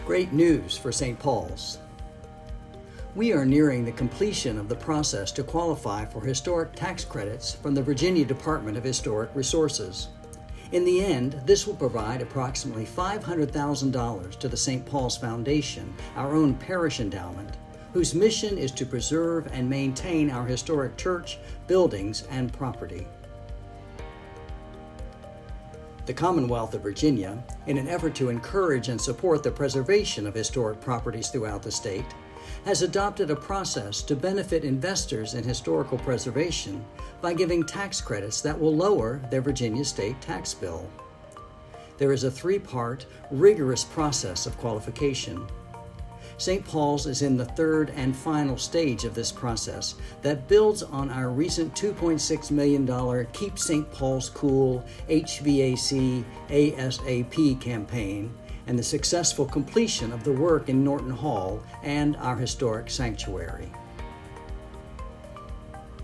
Great news for St. Paul's. We are nearing the completion of the process to qualify for historic tax credits from the Virginia Department of Historic Resources. In the end, this will provide approximately $500,000 to the St. Paul's Foundation, our own parish endowment, whose mission is to preserve and maintain our historic church, buildings, and property. The Commonwealth of Virginia, in an effort to encourage and support the preservation of historic properties throughout the state, has adopted a process to benefit investors in historical preservation by giving tax credits that will lower their Virginia state tax bill. There is a three-part, rigorous process of qualification. St. Paul's is in the third and final stage of this process that builds on our recent $2.6 million Keep St. Paul's Cool HVAC ASAP campaign and the successful completion of the work in Norton Hall and our historic sanctuary.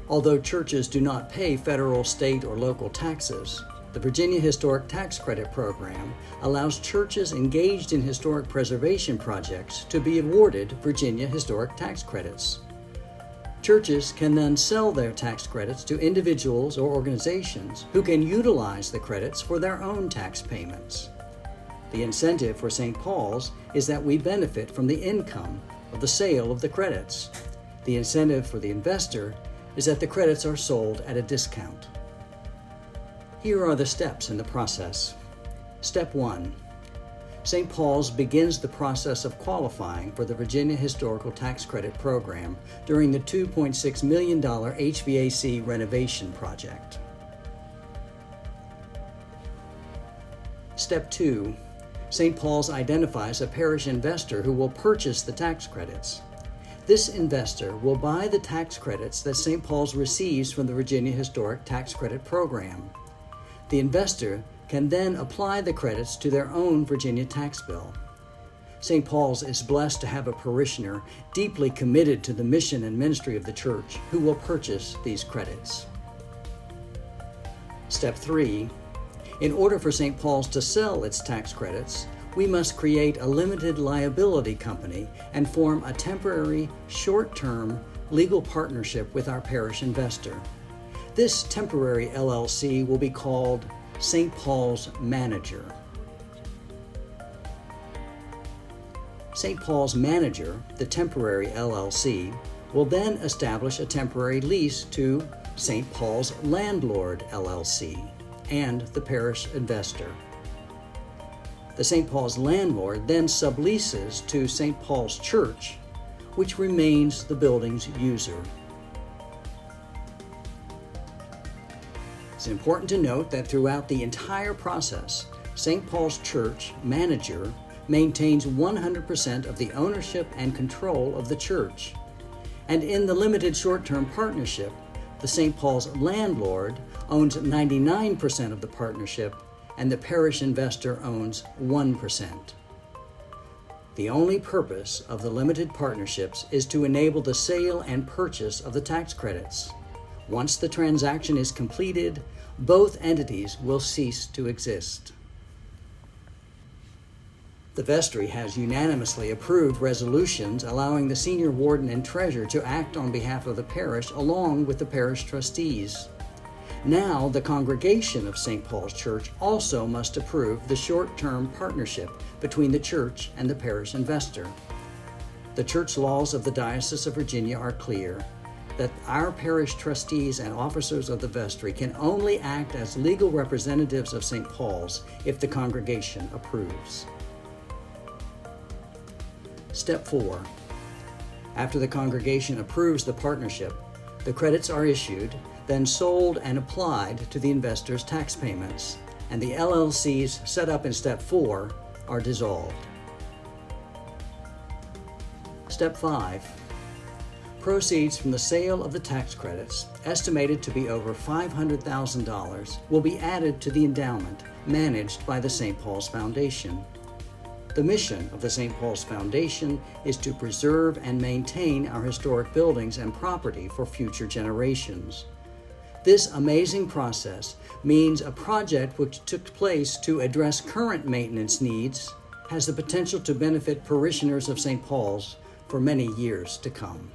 Although churches do not pay federal, state, or local taxes, the Virginia Historic Tax Credit Program allows churches engaged in historic preservation projects to be awarded Virginia Historic Tax Credits. Churches can then sell their tax credits to individuals or organizations who can utilize the credits for their own tax payments. The incentive for St. Paul's is that we benefit from the income of the sale of the credits. The incentive for the investor is that the credits are sold at a discount. Here are the steps in the process. Step 1. St. Paul's begins the process of qualifying for the Virginia Historical Tax Credit Program during the $2.6 million HVAC renovation project. Step 2. St. Paul's identifies a parish investor who will purchase the tax credits. This investor will buy the tax credits that St. Paul's receives from the Virginia Historic Tax Credit Program. The investor can then apply the credits to their own Virginia tax bill. St. Paul's is blessed to have a parishioner deeply committed to the mission and ministry of the church who will purchase these credits. Step 3. In order for St. Paul's to sell its tax credits, we must create a limited liability company and form a temporary, short-term legal partnership with our parish investor. This temporary LLC will be called St. Paul's Manager. St. Paul's Manager, the temporary LLC, will then establish a temporary lease to St. Paul's Landlord LLC and the parish investor. The St. Paul's landlord then subleases to St. Paul's Church, which remains the building's user. It's important to note that throughout the entire process, St. Paul's Church Manager maintains 100% of the ownership and control of the church. And in the limited short-term partnership, the St. Paul's landlord owns 99% of the partnership and the parish investor owns 1%. The only purpose of the limited partnerships is to enable the sale and purchase of the tax credits. Once the transaction is completed, both entities will cease to exist. The vestry has unanimously approved resolutions allowing the senior warden and treasurer to act on behalf of the parish along with the parish trustees. Now, the congregation of St. Paul's Church also must approve the short-term partnership between the church and the parish investor. The church laws of the Diocese of Virginia are clear that our parish trustees and officers of the vestry can only act as legal representatives of St. Paul's if the congregation approves. Step 4. After the congregation approves the partnership, the credits are issued, then sold and applied to the investor's tax payments, and the LLCs set up in Step 4 are dissolved. Step 5. Proceeds from the sale of the tax credits, estimated to be over $500,000, will be added to the endowment managed by the St. Paul's Foundation. The mission of the St. Paul's Foundation is to preserve and maintain our historic buildings and property for future generations. This amazing process means a project which took place to address current maintenance needs has the potential to benefit parishioners of St. Paul's for many years to come.